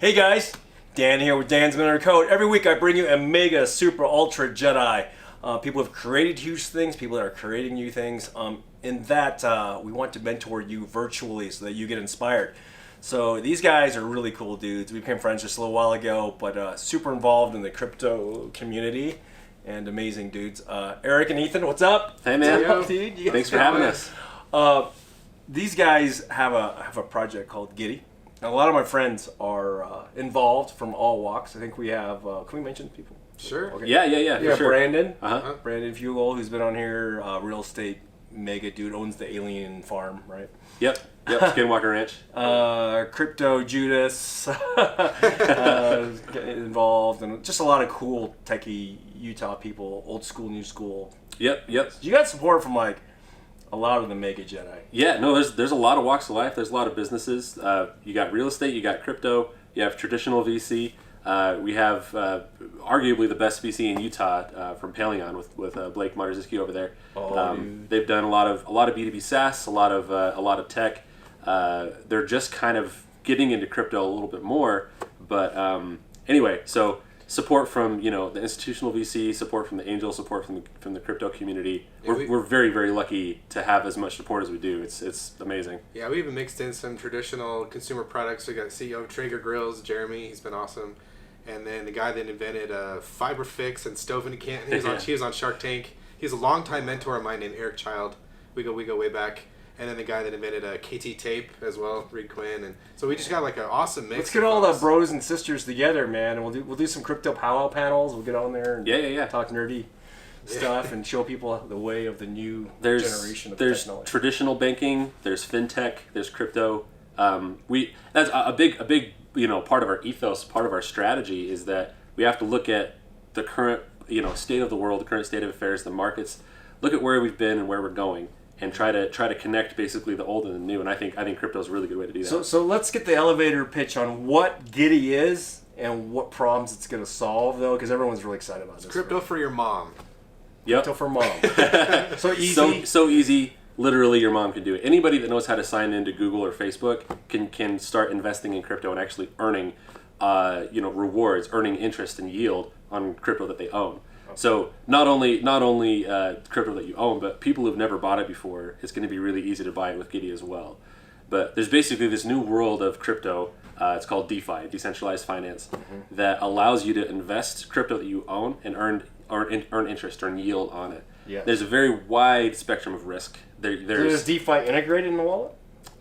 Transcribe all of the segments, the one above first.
Hey guys, Dan here with DansMillionaireCode. Every week I bring you a mega, super, ultra Jedi. People have created huge things, people that are creating new things. In that, we want to mentor you virtually so that you get inspired. So these guys are really cool dudes. We became friends just a little while ago, but super involved in the crypto community and amazing dudes. Eric and Ethan, what's up? Hey man, What's up, dude? thanks for having us. These guys have a project called Giddy. A lot of my friends are involved from all walks. I think we have, can we mention people? Sure. Okay. Yeah, For sure. Brandon. Uh-huh. Brandon Fugel, who's been on here, real estate mega dude, owns the alien farm, right? Yep, Skinwalker Ranch. Crypto Judas, involved, and just a lot of cool techie Utah people, old school, new school. Yep. You got support from like a lot of the mega Jedi. Yeah, no, there's a lot of walks of life. There's a lot of businesses. You got real estate, you got crypto, you have traditional VC. We have arguably the best VC in Utah from Paleon with Blake Marziski over there. They've done a lot of B2B SaaS, a lot of tech. They're just kind of getting into crypto a little bit more. But anyway, so support from the institutional VC, support from the angel, support from the crypto community. We're very, very lucky to have as much support as we do. It's amazing. Yeah, we even mixed in some traditional consumer products. We got CEO of Traeger Grills, Jeremy. He's been awesome. And then the guy that invented Fiber Fix and Stove in a Can. He was on Shark Tank. He's a longtime mentor of mine named Eric Child. We go way back. And then the guy that invented KT Tape as well, Reed Quinn. And so we just got like an awesome mix. Let's get all the bros and sisters together, man, and we'll do some crypto powwow panels. We'll get on there and talk nerdy stuff and show people the way of the new generation of there's technology. Traditional banking, there's fintech, there's crypto. That's a big part of our ethos, part of our strategy is that we have to look at the current state of the world, the current state of affairs, the markets, look at where we've been and where we're going, and try to connect basically the old and the new. And I think crypto is a really good way to do that. So let's get the elevator pitch on what Giddy is and what problems it's going to solve, though, because everyone's really excited about this. Crypto for your mom. Yep. Crypto for mom. So easy. So easy. Literally, your mom can do it. Anybody that knows how to sign into Google or Facebook can start investing in crypto and actually earning, rewards, earning interest and yield on crypto that they own. So not only crypto that you own, but people who've never bought it before, it's going to be really easy to buy it with Giddy as well. But there's basically this new world of crypto. It's called DeFi, Decentralized Finance, that allows you to invest crypto that you own and earn interest, earn yield on it. Yes. There's a very wide spectrum of risk. There's DeFi integrated in the wallet?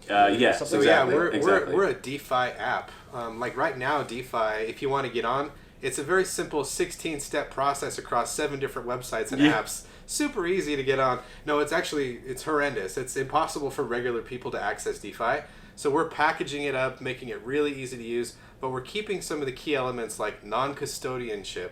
Yes. So exactly. we're a DeFi app. Like right now, DeFi, if you want to get on, it's a very simple 16-step process across 7 different websites and apps. Super easy to get on. No, it's horrendous. It's impossible for regular people to access DeFi. So we're packaging it up, making it really easy to use, but we're keeping some of the key elements like non-custodianship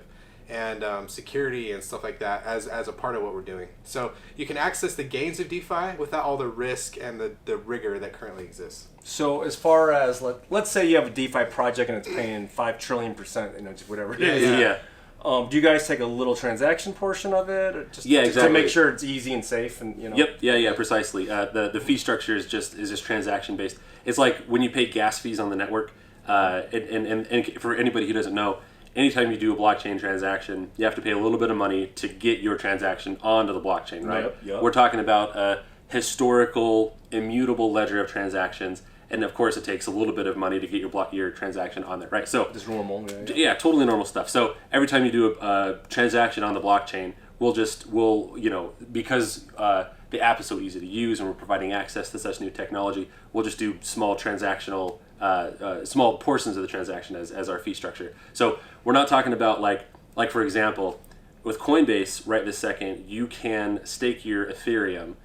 and security and stuff like that as a part of what we're doing. So you can access the gains of DeFi without all the risk and the rigor that currently exists. So as far as, let's say you have a DeFi project and it's paying 5 trillion%, whatever it is. Yeah. Do you guys take a little transaction portion of it? Or just exactly. To make sure it's easy and safe and Yep. Yeah. Precisely. The fee structure is just transaction based. It's like when you pay gas fees on the network. And for anybody who doesn't know, anytime you do a blockchain transaction, you have to pay a little bit of money to get your transaction onto the blockchain, right? Yep. We're talking about a historical, immutable ledger of transactions, and of course, it takes a little bit of money to get your transaction on there, right? So just normal. Yeah, totally normal stuff. So every time you do a transaction on the blockchain, because the app is so easy to use and we're providing access to such new technology, we'll just do small transactional. Small portions of the transaction as our fee structure. So we're not talking about like for example, with Coinbase right this second, you can stake your Ethereum.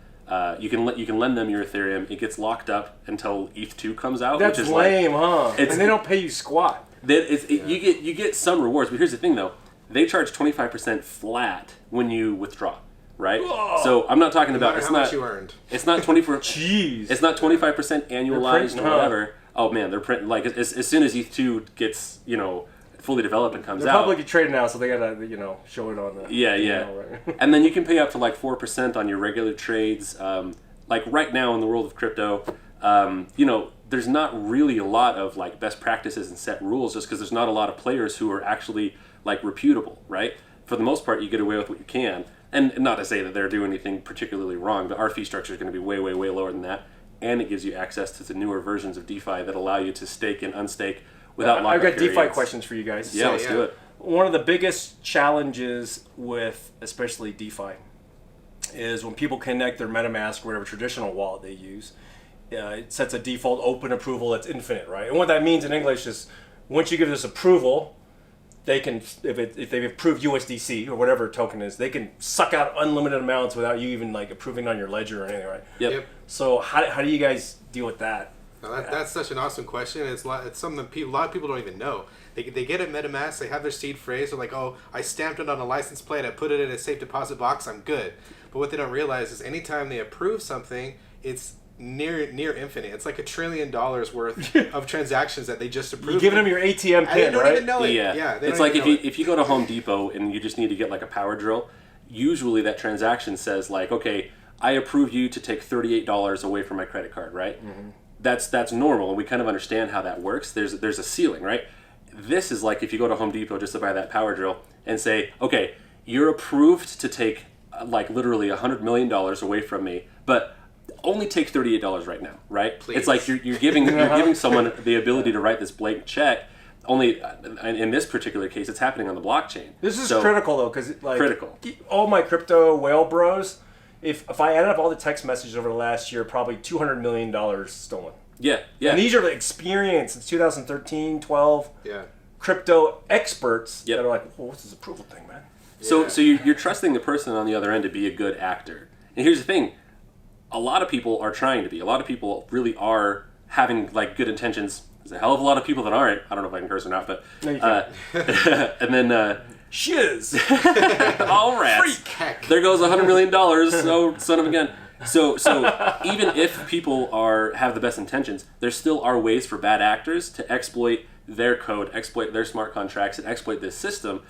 You can lend them your Ethereum. It gets locked up until ETH2 comes out. That's which is lame, huh? And they don't pay you squat. You get some rewards, but here's the thing though, they charge 25% flat when you withdraw. Right, Whoa. So I'm not talking about how much you earned. It's not 24. Jeez. It's not 25% annualized or whatever. Huh? Oh man, they're printing as soon as ETH2 gets fully developed and comes They're out. publicly traded now, so they gotta show it on the right? And then you can pay up to 4% on your regular trades. Like right now in the world of crypto, there's not really a lot of like best practices and set rules, just because there's not a lot of players who are actually like reputable, right? For the most part, you get away with what you can. And not to say that they're doing anything particularly wrong, but our fee structure is going to be way, way, way lower than that. And it gives you access to the newer versions of DeFi that allow you to stake and unstake without lockup I've got periods. DeFi questions for you guys. Yeah, let's do it. One of the biggest challenges with especially DeFi is when people connect their MetaMask or whatever traditional wallet they use, it sets a default open approval that's infinite, right? And what that means in English is once you give this approval, they can, if they've approved USDC or whatever token is, they can suck out unlimited amounts without you even like approving on your ledger or anything, right? Yep. So how do you guys deal with that? Now that's such an awesome question. It's something that a lot of people don't even know. They get a MetaMask, they have their seed phrase, they're like, oh, I stamped it on a license plate, I put it in a safe deposit box, I'm good. But what they don't realize is anytime they approve something, it's near infinite. It's like $1 trillion worth of transactions that they just approved. You're giving them your ATM pin, they don't right? even know it. Yeah. They It's don't like even know if you go to Home Depot and you just need to get like a power drill, usually that transaction says like, okay, I approve you to take $38 away from my credit card, right? Mm-hmm. That's normal, and we kind of understand how that works. There's a ceiling, right? This is like if you go to Home Depot just to buy that power drill and say, okay, you're approved to take like literally $100 million away from me, but only take $38 right now, right? Please. It's like you're giving someone the ability to write this blank check. Only in this particular case, it's happening on the blockchain. This is critical though, because like critical. All my crypto whale bros, if I added up all the text messages over the last year, probably $200 million stolen. Yeah. And these are the experience since 2013, 12. Yeah. Crypto experts Yep. that are like, well, what's this approval thing, man? So Yeah. you're trusting the person on the other end to be a good actor. And here's the thing. A lot of people are trying to be. A lot of people really are having like good intentions. There's a hell of a lot of people that aren't. I don't know if I can curse or not, but No, you can't. and then Shiz. all rats. Freak. Heck. There goes $100 million. So son of a gun. So even if people have the best intentions, there still are ways for bad actors to exploit their code, exploit their smart contracts, and exploit this system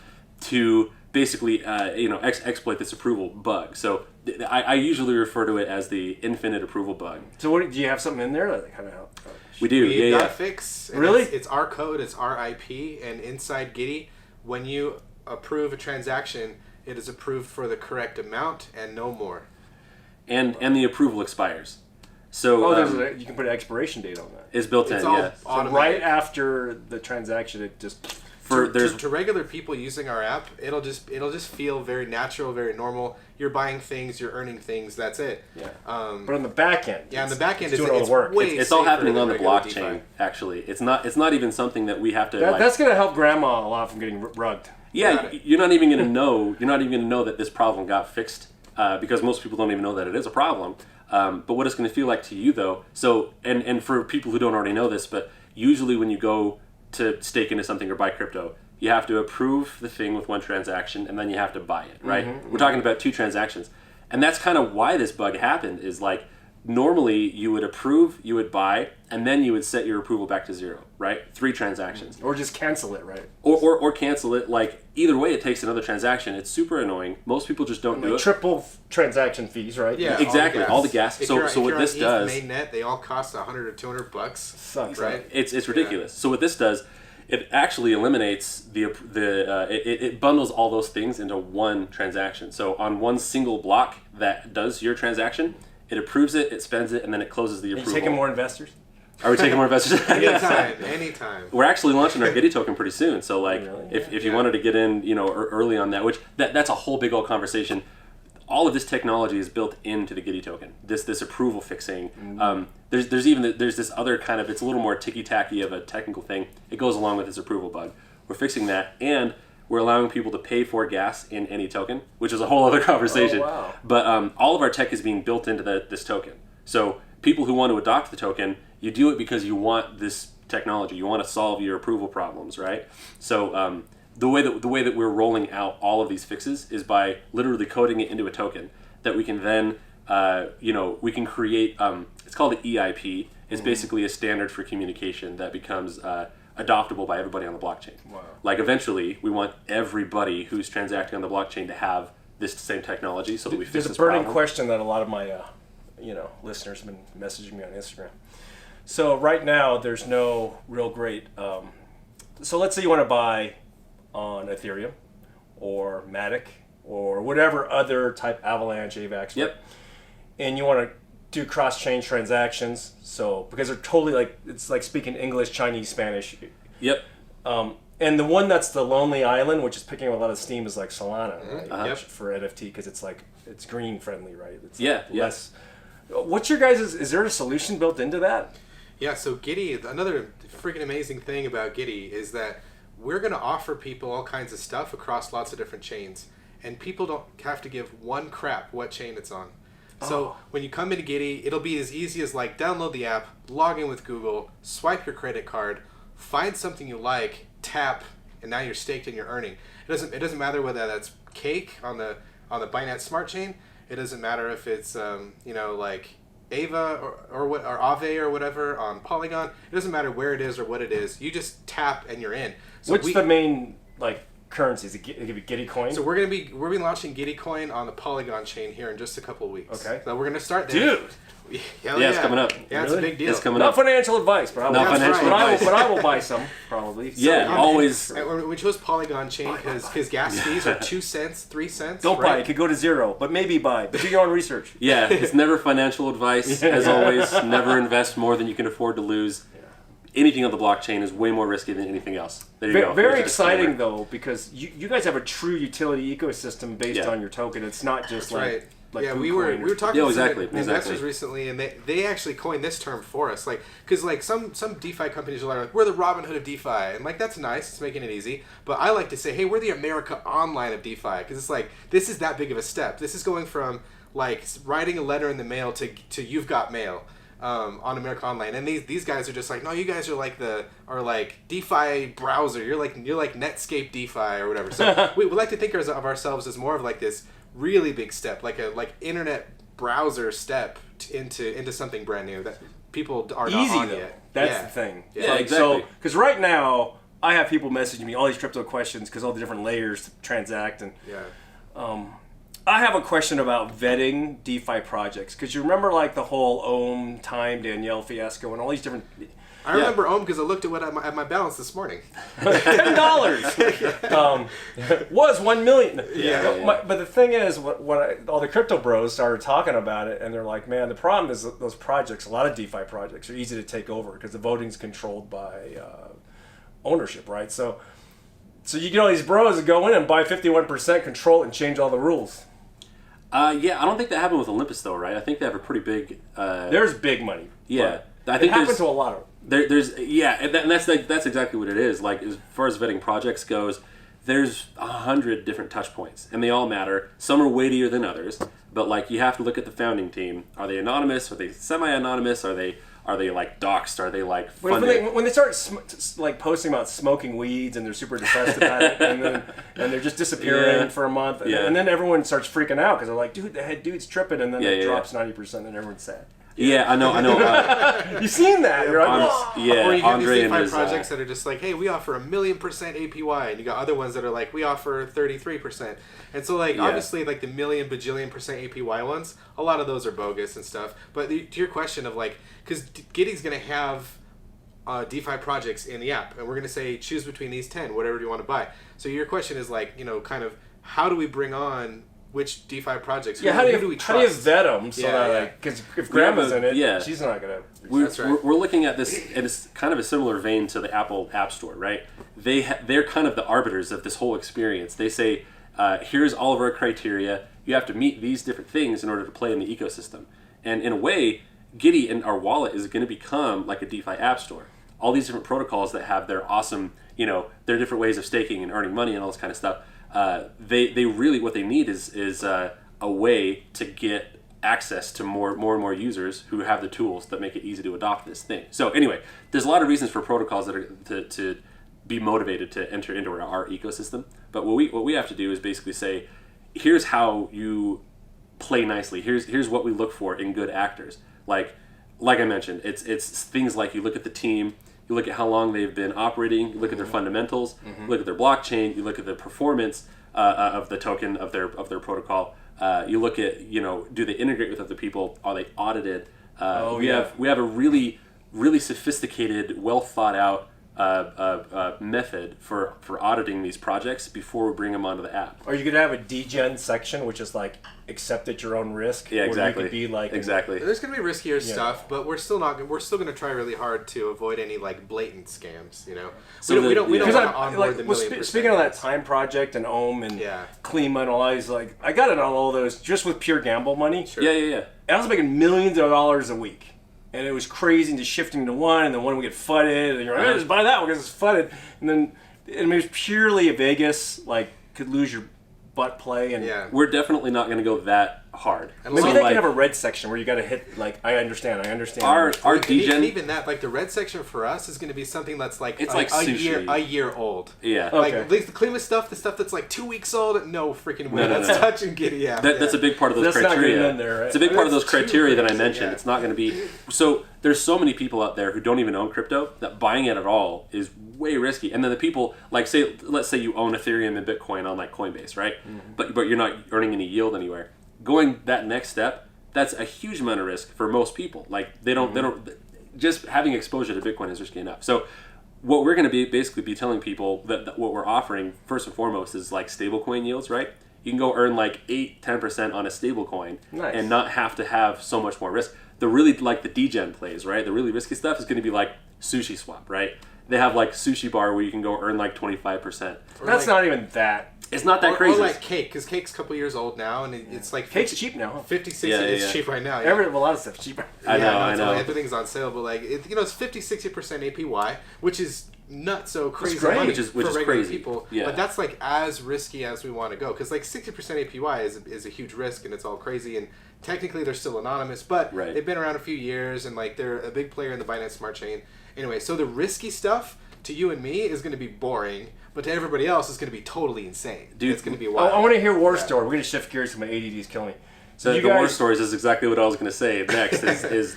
to basically exploit this approval bug. So I usually refer to it as the infinite approval bug. So do you have something in there that kind of help? We do. We got Yeah. a fix. and Really? It's our code. It's our IP. And inside Giddy, when you approve a transaction, it is approved for the correct amount and no more. And the approval expires. So You can put an expiration date on that. it's built It's in. all Yeah. So automatic. right after the transaction, it just... To regular people using our app, it'll just feel very natural, very normal. You're buying things, you're earning things. That's it. Yeah. Um, But on the back end, yeah, on the back end, it's doing all the work. way It's all safer happening than on the regular blockchain. DeFi. Actually, it's not even something that we have to. That's going to help grandma a lot from getting rugged. Yeah, Got it. you're not even going to know. You're not even going to know that this problem got fixed because most people don't even know that it is a problem. But what it's going to feel like to you, though. So, and for people who don't already know this, but usually when you go to stake into something or buy crypto, you have to approve the thing with one transaction, and then you have to buy it. Right? We're talking about 2 transactions, and that's kind of why this bug happened. Is like normally you would approve, you would buy, and then you would set your approval back to 0. Right? 3 transactions. Or just cancel it, right? Or cancel it. Like either way, it takes another transaction. It's super annoying. Most people just don't do it. Triple transaction fees, right? Yeah, Exactly, all the gas. If So you're- what if you're this on does, mainnet, they all cost $100 or $200. Sucks. Right? it's ridiculous. So what this does, it actually eliminates it bundles all those things into one transaction. So on one single block that does your transaction, it approves it, it spends it, and then it closes the Are you approval. taking more investors? Are we taking more investors? Anytime. We're actually launching our Giddy token pretty soon. So like, Really? if you wanted to get in, early on that, which that's a whole big old conversation. All of this technology is built into the Giddy token. This approval fixing. There's this other kind of, it's a little more ticky tacky of a technical thing. It goes along with this approval bug. We're fixing that, and we're allowing people to pay for gas in any token, which is a whole other conversation. Oh, wow. But all of our tech is being built into this token. So people who want to adopt the token, you do it because you want this technology. You want to solve your approval problems, right? So the way that we're rolling out all of these fixes is by literally coding it into a token that we can then we can create. It's called the EIP. It's basically a standard for communication that becomes adoptable by everybody on the blockchain. Wow. Like eventually, we want everybody who's transacting on the blockchain to have this same technology, so that we fix There's this a burning problem. question that a lot of my listeners have been messaging me on Instagram. So right now, there's no real great. So let's say you want to buy on Ethereum or Matic or whatever other type Avalanche, AVAX. Yep. And you want to do cross-chain transactions. So because they're totally like it's like speaking English, Chinese, Spanish. Yep. And the one that's the Lonely Island, which is picking up a lot of steam, is like Solana, right? Yep. For NFT because it's green friendly, right? It's less. What's your guys'? Is there a solution built into that? Yeah, so Giddy, another freaking amazing thing about Giddy is that we're going to offer people all kinds of stuff across lots of different chains. And people don't have to give one crap what chain it's on. So when you come into Giddy, it'll be as easy as like download the app, log in with Google, swipe your credit card, find something you like, tap, and now you're staked and you're earning. It doesn't matter whether that's Cake on the Binance Smart Chain. It doesn't matter if it's like Ava or Aave or whatever on Polygon. It doesn't matter where it is or what it is. You just tap and you're in. So What's the main currencies? It give you Giddy coin. So we're gonna be launching Giddy coin on the Polygon chain here in just a couple of weeks. Okay. So we're gonna start there. Dude. It's coming up. Yeah, it's a big deal. It's coming Not up. financial advice, but I will buy some probably. Yeah, always. And we chose Polygon chain because gas fees are 2 cents, 3 cents. Don't buy. It could go to zero, but maybe buy. But do your own research. Yeah, it's never financial advice. As always, never invest more than you can afford to lose. Anything on the blockchain is way more risky than anything else. There you go. Very exciting though, because you guys have a true utility ecosystem based on your token. It's not just That's like we were talking to some investors exactly. recently, and they actually coined this term for us, because some DeFi companies are like, we're the Robin Hood of DeFi, and that's nice, it's making it easy. But I like to say, hey, we're the America Online of DeFi, because it's like this is that big of a step. This is going from like writing a letter in the mail to you've got mail. On America Online, and these guys are just like, no, you guys are like DeFi browser. You're like Netscape DeFi or whatever. So we like to think of ourselves as more of like this really big step, like internet browser step into something brand new that people are not on yet. That's the thing. Yeah, exactly. So because right now I have people messaging me all these crypto questions because all the different layers to transact and I have a question about vetting DeFi projects because you remember like the whole Ohm, Time, Danielle fiasco and all these different. I remember Ohm because I looked at my balance this morning. $10 was 1 million. Yeah. But the thing is, all the crypto bros started talking about it, and they're like, man, the problem is that those projects, a lot of DeFi projects, are easy to take over because the voting's controlled by ownership, right? So you get all these bros that go in and buy 51%, control it, and change all the rules. I don't think that happened with Olympus though, right? I think they have a pretty big. There's big money. Yeah, I think it happens to a lot of. And that's exactly what it is. Like as far as vetting projects goes, there's 100 different touch points, and they all matter. Some are weightier than others, but like you have to look at the founding team. Are they anonymous? Are they semi-anonymous? Are they like doxxed? Are they like funded? When they start posting about smoking weeds and they're super depressed about it, and they're just disappearing for a month, and then everyone starts freaking out because they're like, dude, the head dude's tripping, and then it drops 90%, and everyone's sad. Yeah, I know. You've seen that. You're like, or you have Andre these and DeFi projects that are just like, hey, we offer 1,000,000% APY, and you got other ones that are like, we offer 33%. And so obviously like the million bajillion percent APY ones, a lot of those are bogus and stuff. But to your question of like, because Giddy's gonna have DeFi projects in the app, and we're gonna say choose between these 10, whatever you want to buy. So your question is like, kind of how do we bring on which DeFi projects? How do you vet them? So because if Grandma's in it, she's not gonna. That's right. We're looking at this, and it's kind of a similar vein to the Apple App Store, right? They're kind of the arbiters of this whole experience. They say, here's all of our criteria. You have to meet these different things in order to play in the ecosystem. And in a way, Giddy and our wallet is going to become like a DeFi App Store. All these different protocols that have their awesome, their different ways of staking and earning money and all this kind of stuff. They really, what they need is a way to get access to more and more users who have the tools that make it easy to adopt this thing. So anyway, there's a lot of reasons for protocols that are to be motivated to enter into our ecosystem. But what we have to do is basically say, here's how you play nicely. Here's what we look for in good actors. Like I mentioned, it's things like you look at the team. You look at how long they've been operating. You look at their fundamentals. You look at their blockchain. You look at the performance of the token of their protocol. You look at do they integrate with other people? Are they audited? We have a really really sophisticated, well thought out method for auditing these projects before we bring them onto the app. Are you going to have a degen section, which is like accept at your own risk? Yeah, exactly. Or you could be like exactly. There's going to be riskier stuff, but we're still going to try really hard to avoid any like blatant scams. You know, So we don't want to onboard the well, million speaking of that time project and Ohm and Klima and all these, like I got it on all those just with pure gamble money. Sure. Yeah. And I was making millions of dollars a week. And it was crazy just shifting to one, and then one would get fudded, and you're like, just buy that one because it's fudded. And then it was purely a Vegas, like, could lose your butt play. And we're definitely not going to go that hard. And maybe so, they like, can have a red section where you got to hit, like, I understand. Our degen, and even that, like the red section for us is going to be something that's like it's like a year old. Yeah. Like the Klima stuff, the stuff that's like 2 weeks old, no freaking way. That's touching Giddy. Yeah. That's a big part of those criteria. Not in there, right? It's a big part of those criteria that I crazy, mentioned. It's not going to be so. There's so many people out there who don't even own crypto that buying it at all is way risky. And then the people like let's say you own Ethereum and Bitcoin on like Coinbase, right? Mm-hmm. But you're not earning any yield anywhere. Going that next step, that's a huge amount of risk for most people. Like they don't just having exposure to Bitcoin is risky enough. So what we're going to basically be telling people that what we're offering first and foremost is like stablecoin yields, right? You can go earn like 8-10% on a stablecoin and not have to have so much more risk. The really like the degen plays, right? The really risky stuff is going to be like Sushi Swap, right? They have like Sushi Bar where you can go earn like 25%. That's not even that. It's not that crazy. Or like Cake, because Cake's a couple years old now, and it's like Cake's cheap now. 50, 60. It's cheap right now. A lot of stuff's cheaper. I know. Everything's on sale, but like it's 50-60% APY, which is not so crazy great. money Which is for regular crazy. people. Yeah. But that's like as risky as we want to go, because like 60% APY is a huge risk, and it's all crazy. And technically they're still anonymous, but they've been around a few years, and like they're a big player in the Binance Smart Chain. Anyway, so the risky stuff to you and me is going to be boring, but to everybody else is going to be totally insane. Dude, it's going to be wild. I want to hear war story. We're going to shift gears because my ADD is killing me. So the war stories is exactly what I was going to say next. is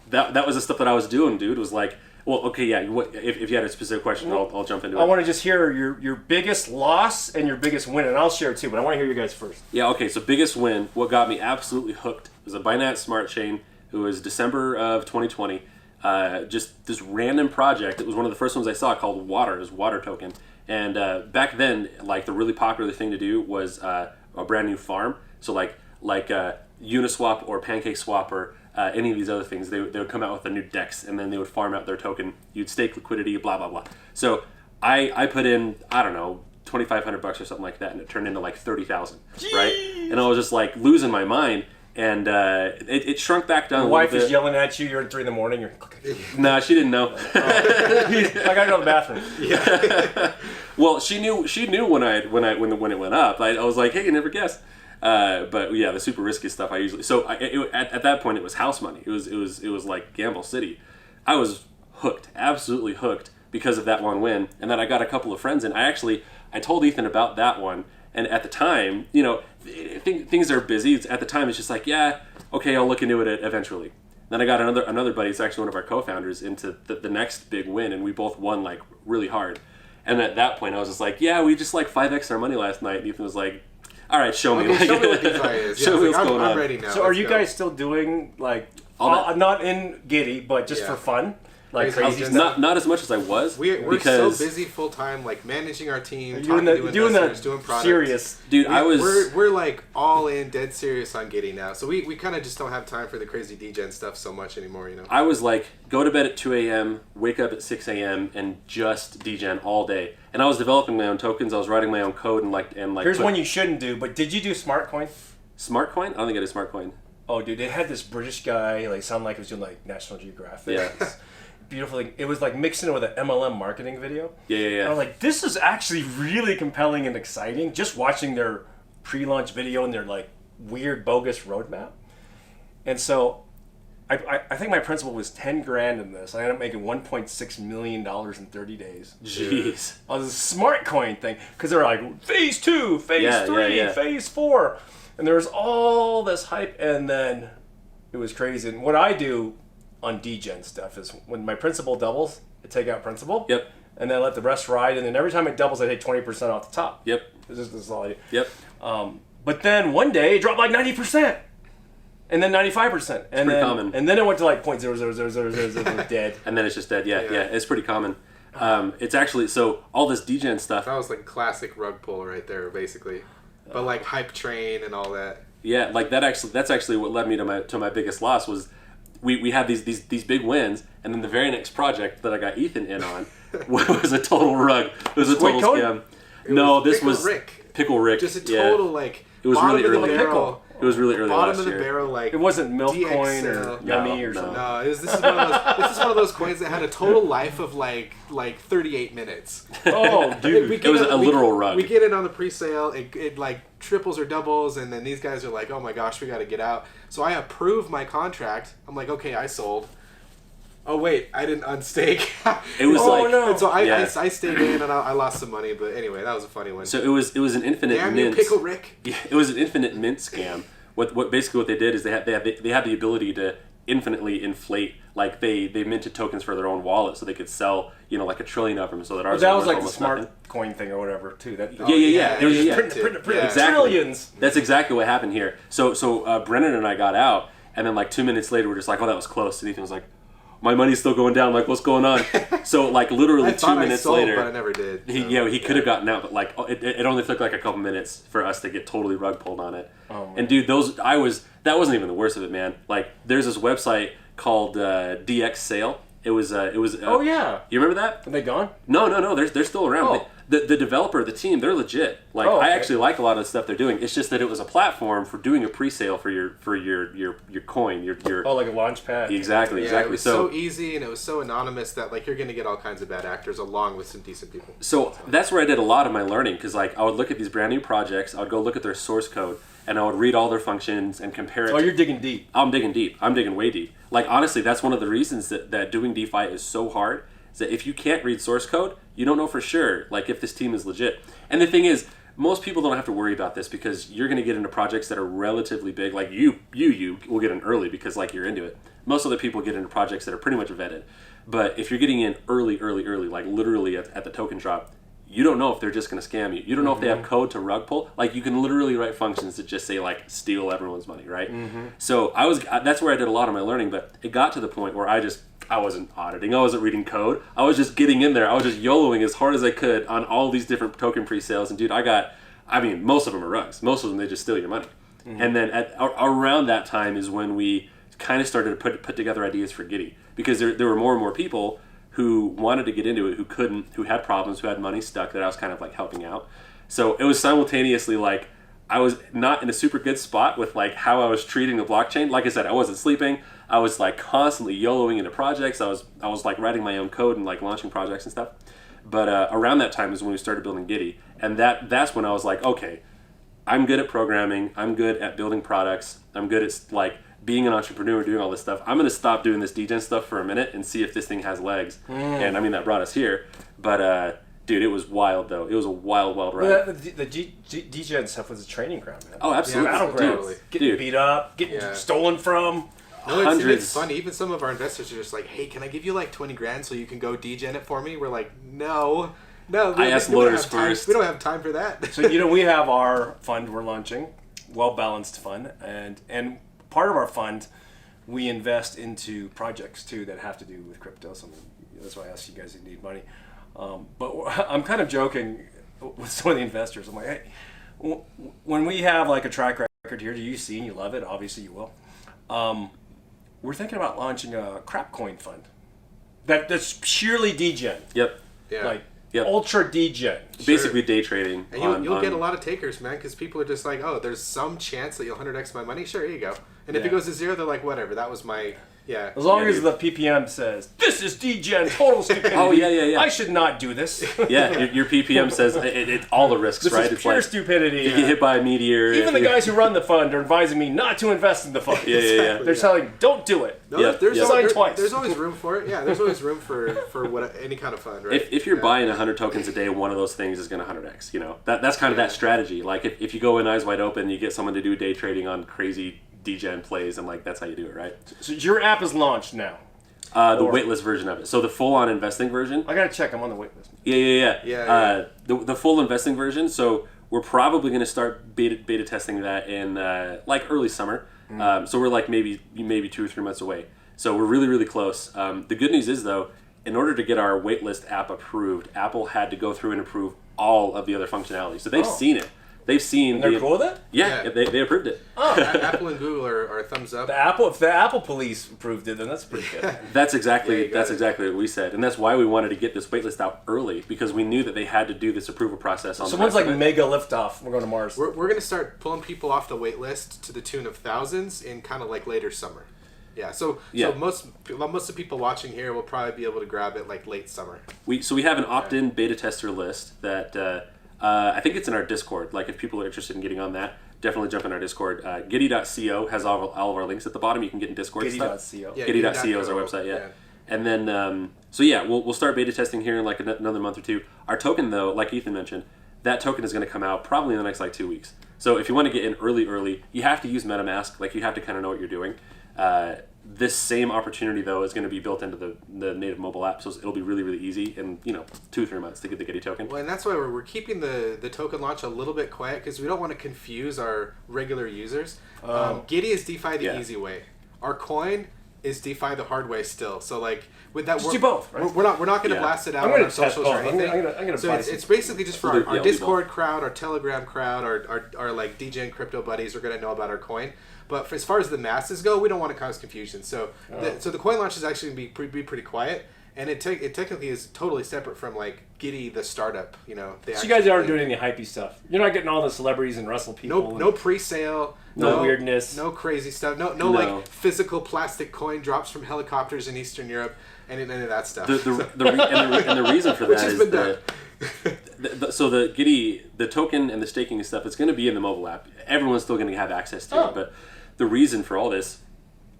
that was the stuff that I was doing, dude. Was like, well, okay, yeah. If you had a specific question, I'll jump into it. I want to just hear your biggest loss and your biggest win, and I'll share too. But I want to hear you guys first. Yeah. Okay. So biggest win. What got me absolutely hooked was a Binance Smart Chain. It was December of 2020. Just this random project. It was one of the first ones I saw called Water. It was Water token. And back then, like the really popular thing to do was a brand new farm. So like Uniswap or PancakeSwap or any of these other things, they would come out with a new DEX, and then they would farm out their token. You'd stake liquidity, blah blah blah. So I put in, I don't know, $2,500 or something like that, and it turned into like 30,000, right? And I was just like losing my mind. And it shrunk back down. Your wife is yelling at you. You're at 3 in the morning. You're nah, she didn't know. I gotta go to the bathroom. Yeah. Well, she knew when it went up. I was like, hey, you never guess. But yeah, the super risky stuff I usually. So at that point, it was house money. It was like Gamble City. I was hooked, absolutely hooked because of that one win. And then I got a couple of friends in. I told Ethan about that one. And at the time, you know, things are busy. At the time, it's just like, yeah, okay, I'll look into it eventually. Then I got another buddy, it's actually one of our co-founders, into the next big win, and we both won like really hard. And at that point, I was just like, yeah, we just like 5x our money last night. And Ethan was like, all right, show me. Show me what DeFi is. Show me what's going on. I'm ready now. So are you guys still doing like, not in Giddy, but just for fun? Like crazy stuff? Not as much as I was. We're so busy full time, like managing our team, talking to investors, doing products. Serious, dude. We're like all in, dead serious on Giddy now. So we kind of just don't have time for the crazy degen stuff so much anymore. You know. I was like, go to bed at 2 a.m., wake up at 6 a.m., and just degen all day. And I was developing my own tokens. I was writing my own code and like. Here's one you shouldn't do. But did you do Smartcoin? Smartcoin? I don't think I did Smartcoin. Oh, dude, they had this British guy. Like, sounded like he was doing like National Geographic. Yeah. Beautiful thing. It was like mixing it with an MLM marketing video. Yeah. And I was like, this is actually really compelling and exciting. Just watching their pre-launch video and their like weird bogus roadmap. And so, I think my principal was 10 grand in this. I ended up making $1.6 million in 30 days. Jeez. On this smart coin thing, because they're like phase 2, phase 3, phase 4, and there was all this hype, and then it was crazy. And what I do on degen stuff is when my principal doubles, I take out principal. Yep. And then I let the rest ride, and then every time it doubles, I take 20% off the top. Yep. This is all I do. Yep. But then one day it dropped like 90%. And then 95%. And pretty then, common. And then it went to like 0.00000 dead. And then it's just dead. Yeah, it's pretty common. It's actually, so all this degen stuff. That was like classic rug pull right there, basically. But like hype train and all that. Yeah, like that's actually what led me to my biggest loss was we had these big wins, and then the very next project that I got Ethan in on was a total rug. It was a total scam. No, this was Pickle Rick. Just a total like it was really early. Barrel, it was really early bottom last of the year. barrel, like It wasn't Milk DXL. Coin or Yummy or something. No, this is one of those coins that had a total life of like 38 minutes. Oh, dude. It was a literal rug. We get it on the pre-sale. It like triples or doubles, and then these guys are like, "Oh my gosh, we got to get out." So I approve my contract. I'm like, "Okay, I sold." Oh wait, I didn't unstake. It was no. And so I stayed in and I lost some money, but anyway, that was a funny one. So it was an infinite Damn mint. you, Pickle Rick. Yeah, it was an infinite mint scam. What basically what they did is they had the ability to infinitely inflate, like they minted tokens for their own wallet so they could sell like 1 trillion of them so that ours That were was worth like the almost smart nothing. coin thing or whatever too. Yeah. They were just Yeah. print Exactly. trillions. That's exactly what happened here. So Brennan and I got out, and then like 2 minutes later we're just like, oh, that was close. And Ethan was like, my money's still going down. I'm like, what's going on? So like literally I 2 thought minutes I sold, later, but I never did. So, he could have gotten out, but like it only took like a couple minutes for us to get totally rug pulled on it. Oh, and dude, that wasn't even the worst of it, man. Like there's this website called DX Sale. It was Oh yeah. You remember that? Are they gone? No, they're still around. Oh. The developer, the team, they're legit. Like Oh, okay. I actually like a lot of the stuff they're doing. It's just that it was a platform for doing a pre-sale for your coin, your Oh, like a launch pad. exactly. It was so easy and it was so anonymous that like you're gonna get all kinds of bad actors along with some decent people. So that's where I did a lot of my learning, because like I would look at these brand new projects, I would go look at their source code, and I would read all their functions and compare it. Oh, you're digging deep. I'm digging deep. I'm digging way deep. Like honestly, that's one of the reasons that doing DeFi is so hard. Is that if you can't read source code, you don't know for sure like if this team is legit. And the thing is, most people don't have to worry about this because you're going to get into projects that are relatively big. Like you will get in early because like you're into it. Most other people get into projects that are pretty much vetted. But if you're getting in early, like literally at the token drop, you don't know if they're just going to scam you. You don't know if they have code to rug pull. Like you can literally write functions that just say like steal everyone's money, right? So that's where I did a lot of my learning. But it got to the point where I wasn't auditing. I wasn't reading code. I was just getting in there. I was just YOLOing as hard as I could on all these different token pre-sales. And dude, most of them are rugs. Most of them, they just steal your money. And then around that time is when we kind of started to put together ideas for Giddy. Because there were more and more people who wanted to get into it, who couldn't, who had problems, who had money stuck that I was kind of like helping out. So it was simultaneously like, I was not in a super good spot with like how I was treating the blockchain. Like I said, I wasn't sleeping. I was like constantly YOLOing into projects. I was like writing my own code and like launching projects and stuff. But around that time is when we started building Giddy, and that's when I was like, okay, I'm good at programming. I'm good at building products. I'm good at like being an entrepreneur, doing all this stuff. I'm gonna stop doing this degen stuff for a minute and see if this thing has legs. And I mean that brought us here, but. Dude, it was wild though. It was a wild ride. The degen stuff was a training ground, man. Oh, absolutely. Yeah, Battlegrounds. totally. Getting beat up, getting stolen from. No, Hundreds. it's funny. Even some of our investors are just like, "Hey, can I give you like 20 grand so you can go degen it for me?" We're like, "No." I asked lawyers first. We don't have time for that. So we have our fund we're launching, well balanced fund, and part of our fund, we invest into projects too that have to do with crypto. So that's why I asked you guys if you need money. But I'm kind of joking with some of the investors. I'm like, hey, when we have like a track record here, do you see and you love it? Obviously you will. We're thinking about launching a crap coin fund that's purely degen. Yep. Yeah. Like ultra degen. Basically day trading. And you'll get a lot of takers, man, because people are just like, oh, there's some chance that you'll 100x my money. Sure, here you go. And if it goes to zero, they're like, whatever. That was my... Yeah. As long as the PPM says, this is degen, total stupidity. Oh, yeah. I should not do this. Yeah, your PPM says it all the risks, This right? is It's pure like, stupidity. you get hit by a meteor. Even the guys who run the fund are advising me not to invest in the fund. Yeah. They're telling, don't do it. No, Sign twice. There's always room for it. Yeah, there's always room for any kind of fund, right? If you're buying 100 tokens a day, one of those things is going to 100x. That's kind of that strategy. Like if you go in eyes wide open, you get someone to do day trading on crazy degen plays, and like that's how you do it, right? So your app is launched now. The waitlist version of it. So the full-on investing version. I gotta check. I'm on the waitlist. Yeah. The full investing version. So we're probably going to start beta testing that in like early summer. So we're like maybe 2 or 3 months away. So we're really, really close. The good news is, though, in order to get our waitlist app approved, Apple had to go through and approve all of the other functionality. So they've seen it. They've seen. And they're cool with it? Yeah. They approved it. Apple and Google are thumbs up. If the Apple police approved it, then that's pretty good. That's exactly what we said, and that's why we wanted to get this waitlist out early, because we knew that they had to do this approval process on. So when's like mega liftoff? We're going to Mars. We're going to start pulling people off the wait list to the tune of thousands in kind of like later summer. Yeah, so most of the people watching here will probably be able to grab it like late summer. We have an opt-in beta tester list that I think it's in our Discord. Like, if people are interested in getting on that, definitely jump in our Discord. Giddy.co has all of our links at the bottom. You can get in Discord Giddy.co. stuff. Giddy.co is our website. Yeah. And then we'll start beta testing here in like another month or two. Our token, though, like Ethan mentioned, that token is going to come out probably in the next like 2 weeks. So if you want to get in early, you have to use MetaMask. Like, you have to kind of know what you're doing. This same opportunity, though, is going to be built into the native mobile app, so it'll be really, really easy in 2 or 3 months to get the Giddy token. Well, and that's why we're keeping the token launch a little bit quiet, because we don't want to confuse our regular users. Giddy is DeFi the easy way. Our coin is DeFi the hard way still. So like with that, just do both. Right? We're not going to blast it out on our socials or anything. I'm gonna so it's basically just for our Discord crowd, our Telegram crowd, our like DJ and crypto buddies are going to know about our coin. But as far as the masses go, we don't want to cause confusion. So the coin launch is actually going to be pretty quiet, and it technically is totally separate from like Giddy the startup. So you guys aren't doing any hypey stuff. You're not getting all the celebrities and Russell people. No pre-sale. No weirdness. No crazy stuff. No like physical plastic coin drops from helicopters in Eastern Europe and any of that stuff. And the reason for that is so the Giddy, the token and the staking and stuff, it's going to be in the mobile app. Everyone's still going to have access to it, but the reason for all this,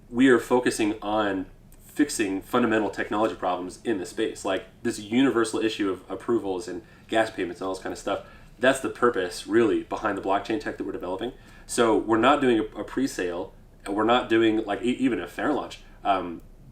we are focusing on fixing fundamental technology problems in the space, like this universal issue of approvals and gas payments and all this kind of stuff. That's the purpose, really, behind the blockchain tech that we're developing. So we're not doing a pre-sale, and we're not doing like even a fair launch.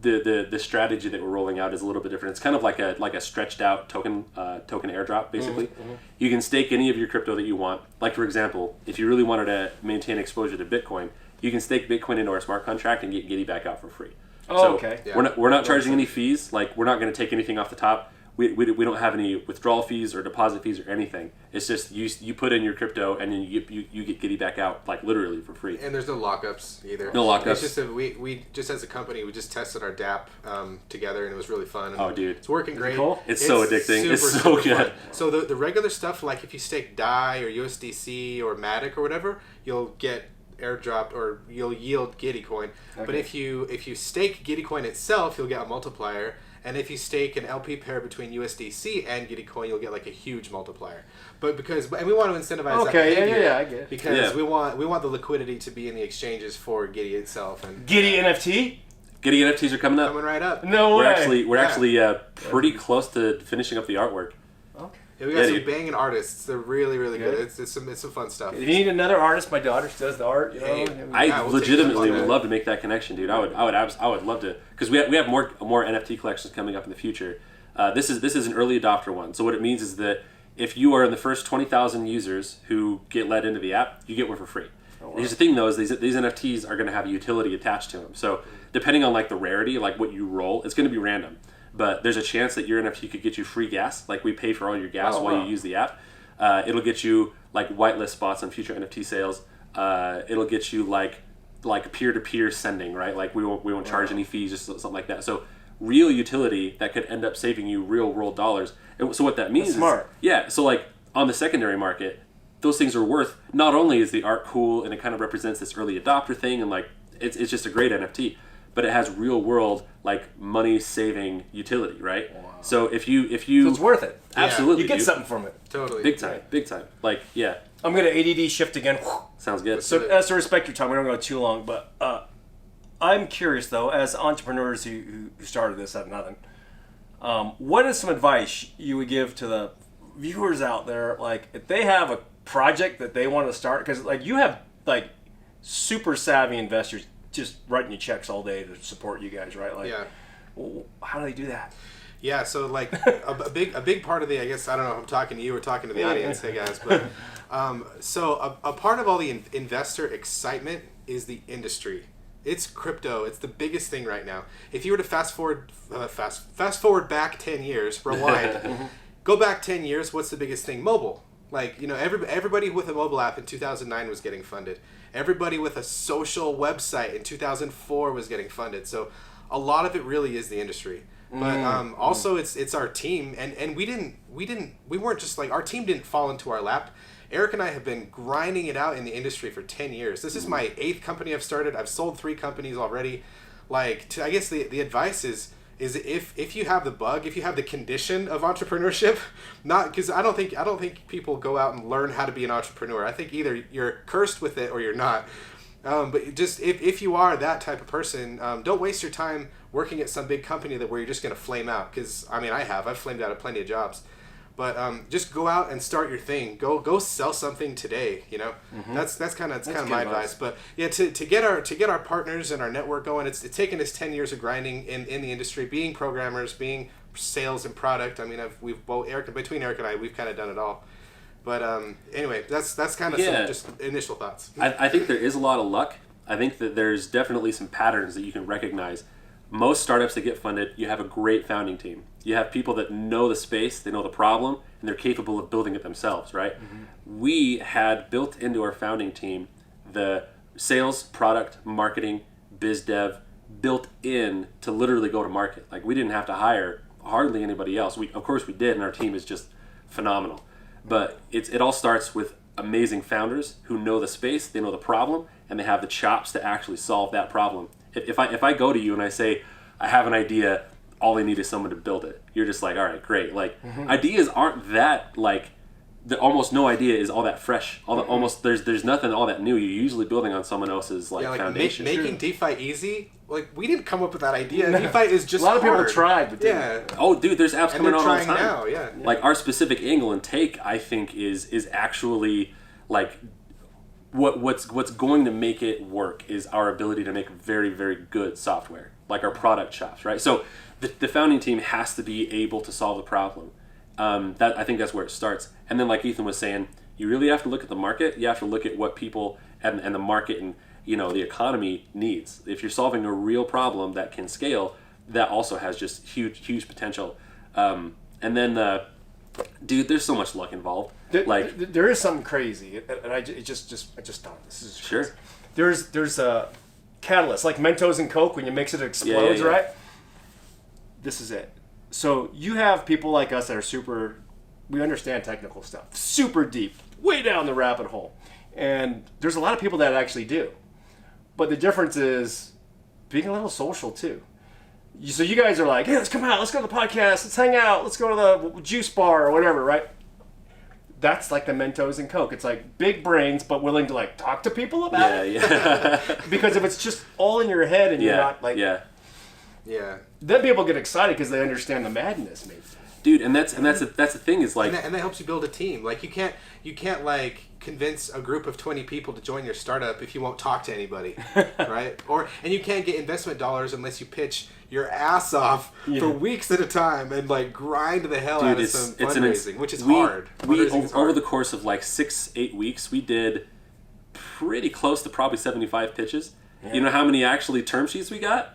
The strategy that we're rolling out is a little bit different. It's kind of like a stretched out token airdrop, basically. Mm-hmm. You can stake any of your crypto that you want. Like, for example, if you really wanted to maintain exposure to Bitcoin, you can stake Bitcoin into our smart contract and get Giddy back out for free. Okay. Yeah. We're not charging any fees. Like, we're not going to take anything off the top. We don't have any withdrawal fees or deposit fees or anything. It's just you put in your crypto and then you get Giddy back out, like, literally for free. And there's no lockups either. No lockups. It's just we just as a company, we just tested our DApp together, and it was really fun. And dude, it's working great. Cool? It's so addicting. It's so good. Fun. So the regular stuff, like if you stake DAI or USDC or Matic or whatever, you'll get airdropped or you'll yield Giddy coin. Okay. But if you stake Giddy coin itself, you'll get a multiplier. And if you stake an LP pair between USDC and Giddy coin, you'll get like a huge multiplier. But we want to incentivize that behavior. I get it. Because we want the liquidity to be in the exchanges for Giddy itself. And Giddy NFT? Giddy NFTs are coming up. Coming right up. No way. We're actually pretty close to finishing up the artwork. Okay. Yeah, we got some banging artists. They're really, really good. It's some fun stuff. If you need another artist, my daughter does the art. I legitimately would love to make that connection, dude. I would love to, because we have more NFT collections coming up in the future. This is an early adopter one. So what it means is that if you are in the first 20,000 users who get let into the app, you get one for free. Oh, wow. Here's the thing, though, is these NFTs are going to have a utility attached to them. So depending on like the rarity, like what you roll, it's going to be random. But there's a chance that your NFT could get you free gas. Like, we pay for all your gas while you use the app. It'll get you like whitelist spots on future NFT sales. It'll get you like peer-to-peer sending, right? Like, we won't charge any fees, just something like that. So real utility that could end up saving you real world dollars. And so what that means is, so like on the secondary market, those things are worth, not only is the art cool and it kind of represents this early adopter thing, and like it's just a great NFT, but it has real world like money saving utility, right? Wow. So if you so it's worth it. Absolutely, you get something from it. Totally, big time. Like, yeah. I'm gonna ADD shift again. Sounds good. So as to respect your time, we don't go too long, but I'm curious though, as entrepreneurs who started this out of nothing, what is some advice you would give to the viewers out there, like if they have a project that they want to start, because like you have like super savvy investors just writing you checks all day to support you guys, right? Like, how do they do that? Yeah, so like a big part of the, I guess, I don't know if I'm talking to you or talking to the audience, hey guys, but so a part of all the investor excitement is the industry. It's crypto. It's the biggest thing right now. If you were to fast forward back 10 years, rewind, go back 10 years, what's the biggest thing? Mobile. Like, everybody with a mobile app in 2009 was getting funded. Everybody with a social website in 2004 was getting funded. So a lot of it really is the industry. But also it's our team, and we weren't just like, our team didn't fall into our lap. Eric and I have been grinding it out in the industry for 10 years. This is my 8th company I've started. I've sold 3 companies already. Like, I guess the advice is if you have the bug, if you have the condition of entrepreneurship, not because I don't think people go out and learn how to be an entrepreneur. I think either you're cursed with it or you're not. But just if you are that type of person, don't waste your time working at some big company where you're just going to flame out. Because I've flamed out at plenty of jobs. But just go out and start your thing. Go sell something today. That's kind of my advice. But yeah, to get our partners and our network going, it's taken us 10 years of grinding in the industry, being programmers, being sales and product. Between Eric and I, we've kind of done it all. But anyway, that's kind of some just initial thoughts. I think there is a lot of luck. I think that there's definitely some patterns that you can recognize. Most startups that get funded, you have a great founding team. You have people that know the space, they know the problem, and they're capable of building it themselves, right? Mm-hmm. We had built into our founding team the sales, product, marketing, biz dev, built in to literally go to market. Like, we didn't have to hire hardly anybody else. Of course we did, and our team is just phenomenal. But it all starts with amazing founders who know the space, they know the problem, and they have the chops to actually solve that problem. If I go to you and I say, I have an idea, all I need is someone to build it, you're just like, all right, great. Like, ideas aren't that, like, almost no idea is all that fresh. Almost there's nothing all that new. You're usually building on someone else's foundation. Making DeFi easy. Like, we didn't come up with that idea. DeFi is just a lot of hard. people tried, but didn't. Oh, dude, there's apps coming out all the time. Now, yeah. Like, our specific angle and take, I think, is actually like what's going to make it work is our ability to make very, very good software, like our product chops, right? So the founding team has to be able to solve the problem. I think that's where it starts. And then, like Ethan was saying, you really have to look at the market. You have to look at what people and the market and the economy needs. If you're solving a real problem that can scale, that also has just huge potential. And then, dude, there's so much luck involved. There is something crazy, and I just thought this is crazy. Sure. There's a catalyst like Mentos and Coke. When you mix it explodes, right? This is it. So you have people like us that are we understand technical stuff, super deep, way down the rabbit hole. And there's a lot of people that actually do. But the difference is being a little social too. So you guys are like, hey, let's come out, let's go to the podcast, let's hang out, let's go to the juice bar or whatever, right? That's like the Mentos and Coke. It's like big brains, but willing to like talk to people about it. Yeah. Because if it's just all in your head and you're not like... Yeah. Then people get excited because they understand the madness, maybe. Dude, and that's the thing is like, and that helps you build a team. Like, you can't like convince a group of 20 people to join your startup if you won't talk to anybody, right? And you can't get investment dollars unless you pitch your ass off for weeks at a time and like grind the hell out of some fundraising, which is hard. Over the course of like 6-8 weeks, we did pretty close to probably 75 pitches. Yeah. You know how many actually term sheets we got?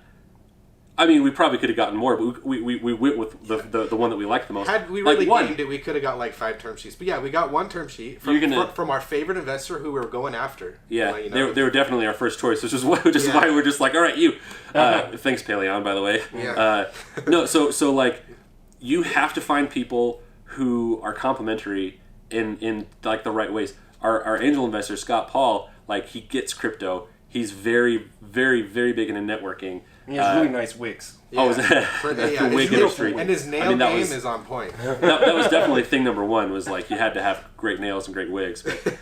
I mean, we probably could have gotten more, but we went with the one that we liked the most. Had we really gamed it, we could have got like 5 term sheets. But yeah, we got 1 term sheet from our favorite investor who we were going after. Yeah, they were definitely our first choice, which is why we're just like, all right, you. Thanks, Paleon, by the way. Yeah. No, so like, you have to find people who are complementary in like the right ways. Our angel investor, Scott Paul, like, he gets crypto. He's very, very, very big into networking. He has really nice wigs. Yeah. Oh, is that the wig industry? And his nail game is on point. That was definitely thing number one. Was like, you had to have great nails and great wigs. But,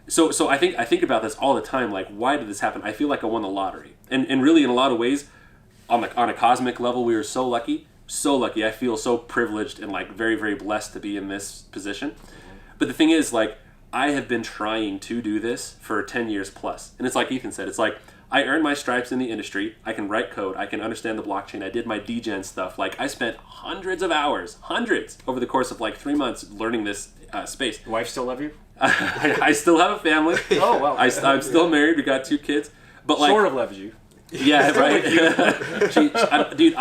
so I think about this all the time. Like, why did this happen? I feel like I won the lottery, and really in a lot of ways, on a cosmic level, we were so lucky. I feel so privileged and like very, very blessed to be in this position. But the thing is, like, I have been trying to do this for 10 years plus, and it's like Ethan said. It's like, I earned my stripes in the industry. I can write code. I can understand the blockchain. I did my degen stuff. Like, I spent hundreds of hours, over the course of like 3 months learning this space. Your wife still love you? I still have a family. Oh, wow. I'm still married. We got 2 kids. But like, Sort of loves you. yeah, right. Dude,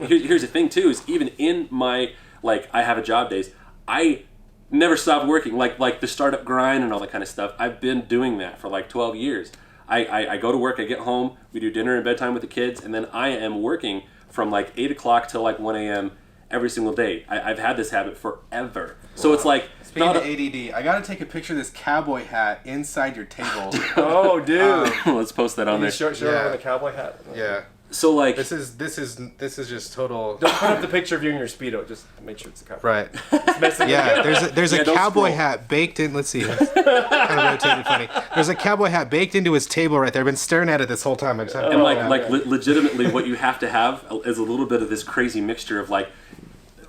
here's the thing too: is even in my like I have a job days, I never stopped working. Like the startup grind and all that kind of stuff. I've been doing that for like 12 years. I go to work, I get home, we do dinner and bedtime with the kids, and then I am working from like 8 o'clock till like 1 a.m. every single day. I've had this habit forever. So it's like... Speaking of ADD, I gotta take a picture of this cowboy hat inside your table. Oh, dude. Let's post that on there. Show Yeah. with a cowboy hat. Yeah. So like... This is just total. Don't put up the picture of you in your Speedo. Just make sure it's a cowboy. Right. It's messing Yeah, there's a Yeah, don't cowboy scroll. hat baked in. Let's see. Kind of rotated funny. There's a cowboy hat baked into his table right there. I've been staring at it this whole time. I just haven't And found it. legitimately, what you have to have is a little bit of this crazy mixture of like,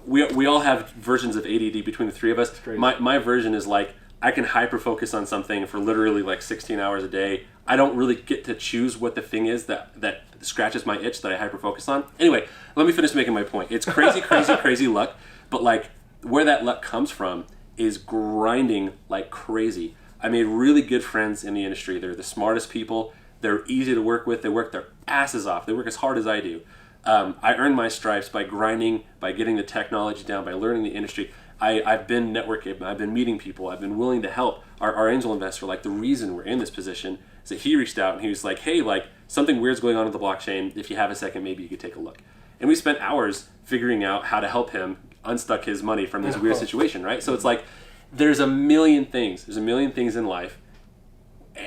we all have versions of ADD between the 3 of us. crazy. My version is like, I can hyper focus on something for literally like 16 hours a day. I don't really get to choose what the thing is that scratches my itch that I hyper focus on. Anyway, let me finish making my point. It's crazy, crazy luck, but like where that luck comes from is grinding like crazy. I made really good friends in the industry. They're the smartest people. They're easy to work with. They work their asses off. They work as hard as I do. I earned my stripes by grinding, by getting the technology down, by learning the industry. I've been networking, I've been meeting people, I've been willing to help. Our angel investor, like the reason we're in this position is that he reached out and he was like, hey, like something weird's going on with the blockchain. If you have a second, maybe you could take a look. And we spent hours figuring out how to help him unstuck his money from this weird situation, right? So it's like, there's a million things. There's a million things in life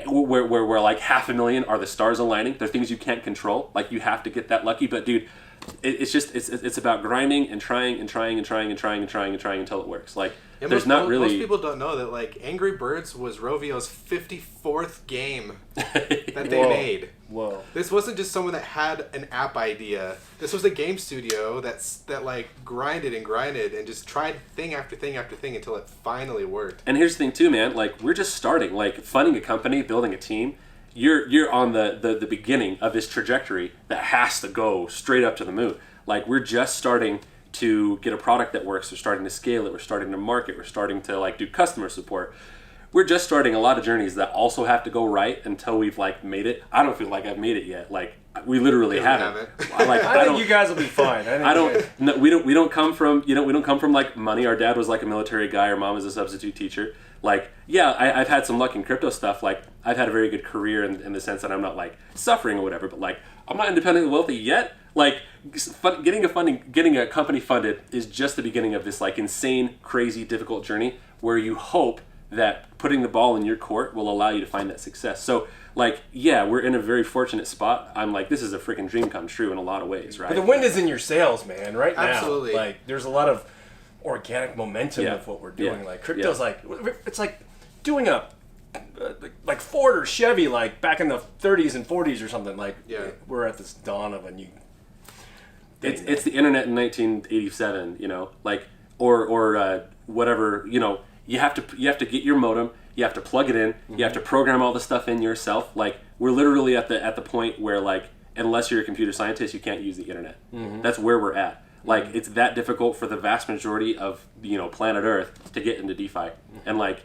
where like 500,000 are the stars aligning. They're things you can't control. Like you have to get that lucky. But dude, it's about grinding and trying until it works. Like Yeah, there's not most really. people don't know that like Angry Birds was Rovio's 54th game that they Whoa. made. Whoa. This wasn't just someone that had an app idea. This was a game studio that like grinded and just tried thing after thing after thing until it finally worked. And here's the thing too, man. Like we're just starting. Like funding a company, building a team. You're on the beginning of this trajectory that has to go straight up to the moon. Like we're just starting to get a product that works. We're starting to scale it. We're starting to market. We're starting to like do customer support. We're just starting a lot of journeys that also have to go right until we've like made it. I don't feel like I've made it yet. Like we literally haven't. Like I think you guys will be fine. We don't come from we don't come from like money. Our dad was like a military guy. Our mom is a substitute teacher. Like yeah, I've had some luck in crypto stuff. Like I've had a very good career in the sense that I'm not like suffering or whatever. But like I'm not independently wealthy yet. Like getting a company funded is just the beginning of this like insane, crazy, difficult journey where you hope that putting the ball in your court will allow you to find that success. So like yeah, we're in a very fortunate spot. I'm like this is a freaking dream come true in a lot of ways, right? But the wind is in your sails, man. Right now, Absolutely. like there's a lot of organic momentum Yeah. with what we're doing. Yeah. Like crypto's Yeah. like it's like doing a like Ford or Chevy like back in the 30s and 40s or something. Like Yeah. we're at this dawn of a new. It's the internet in 1987, you know, like or whatever, you know. You have to get your modem. You have to plug it in. You have to program all the stuff in yourself. Like we're literally at the point where like unless you're a computer scientist, you can't use the internet. That's where we're at. Like it's that difficult for the vast majority of planet Earth to get into DeFi. And like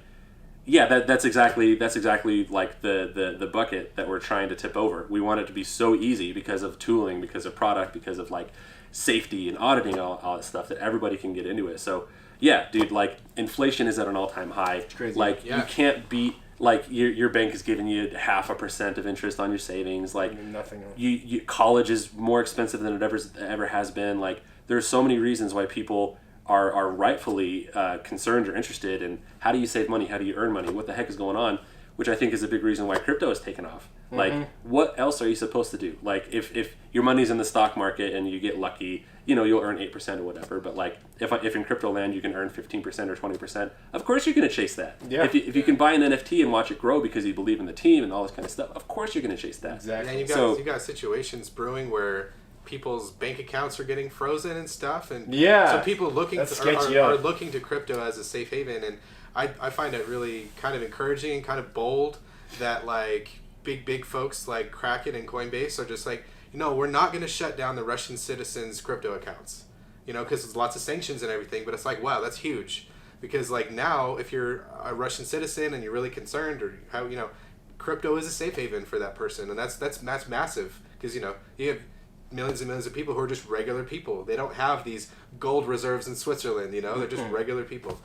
yeah, that's exactly like the bucket that we're trying to tip over. We want it to be so easy because of tooling, because of product, because of like safety and auditing, all that stuff that everybody can get into it. So yeah, dude, like inflation is at an all-time high. It's crazy. Like Yeah. you can't beat like your bank is giving you 0.5% of interest on your savings. Like Nothing. you college is more expensive than it ever has been. Like there's so many reasons why people are rightfully concerned or interested in how do you save money, how do you earn money, what the heck is going on, which I think is a big reason why crypto has taken off. Like what else are you supposed to do? Like if your money's in the stock market and you get lucky, you'll earn 8% or whatever. But like if in crypto land you can earn 15% or 20%, of course you're going to chase that. Yeah. If you can buy an NFT and watch it grow because you believe in the team and all this kind of stuff, of course you're going to chase that. Exactly. And you got situations brewing where people's bank accounts are getting frozen and stuff, and Yeah. so people looking That's sketchy are up. looking to crypto as a safe haven, and I find it really kind of encouraging and kind of bold that like big folks like Kraken and Coinbase are just like, we're not going to shut down the Russian citizens' crypto accounts, because there's lots of sanctions and everything, but it's like, wow, that's huge. because like now, if you're a Russian citizen and you're really concerned, or how crypto is a safe haven for that person, and that's massive, because you have millions and millions of people who are just regular people. They don't have these gold reserves in Switzerland. They're just regular people.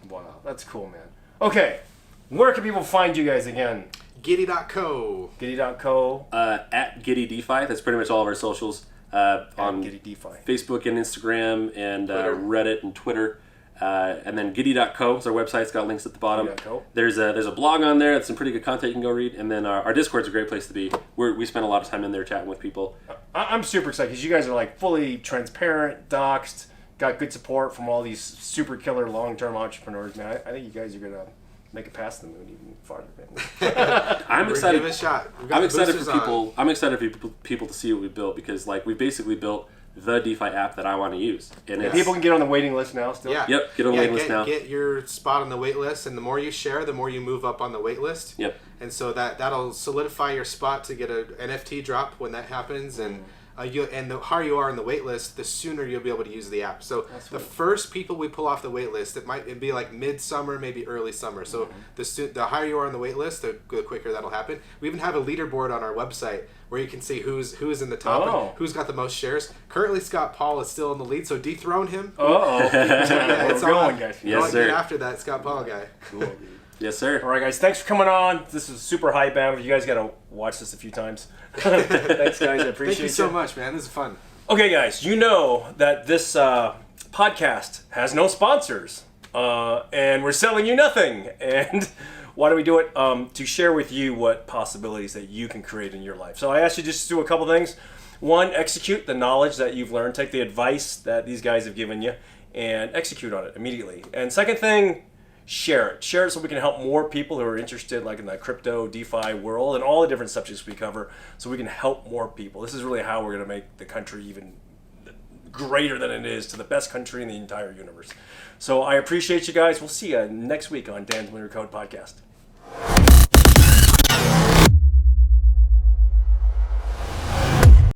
Wow, that's cool, man. Okay, where can people find you guys again? Giddy.co. Giddy.co. At Giddy DeFi. That's pretty much all of our socials. On Giddy DeFi. Facebook and Instagram and Twitter. Reddit and Twitter. And then Giddy.co is our website. It's got links at the bottom. Giddy.co. There's a blog on there. That's some pretty good content you can go read. And then our Discord's a great place to be. We spend a lot of time in there chatting with people. I'm super excited because you guys are like fully transparent, doxed, got good support from all these super killer long-term entrepreneurs, man. I think you guys are going to make it past the moon even farther, man. I'm excited. Give it a shot. We've got I'm the excited boosters for people. on. I'm excited for people to see what we built, because like we basically built the DeFi app that I want to use. And it's, People can get on the waiting list now still. Yeah. Yep, get on the wait list now. Get your spot on the wait list, and the more you share, the more you move up on the wait list. Yep. And so that'll solidify your spot to get an NFT drop when that happens, and the higher you are on the wait list, the sooner you'll be able to use the app. So the first people we pull off the wait list, it'd be like midsummer, maybe early summer. So the higher you are on the wait list, the quicker that'll happen. We even have a leaderboard on our website where you can see who's in the top and who's got the most shares. Currently, Scott Paul is still in the lead, so dethrone him. Yeah, it's we're going, on. guys. Yes, sir. Get after that Scott Paul guy. Cool, dude. Yes, sir. All right, guys. Thanks for coming on. This is super high bandwidth. You guys got to watch this a few times. Thanks, guys. I appreciate Thank you so much, man. This is fun. Okay, guys. You know that this podcast has no sponsors, and we're selling you nothing. And why do we do it? To share with you what possibilities that you can create in your life. So I asked you just to do a couple things. One, execute the knowledge that you've learned. Take the advice that these guys have given you and execute on it immediately. And second thing, share it. Share it so we can help more people who are interested, like in the crypto, DeFi world, and all the different subjects we cover, so we can help more people. This is really how we're going to make the country even greater than it is, to the best country in the entire universe. So I appreciate you guys. We'll see you next week on Dan's Millionaire Code podcast.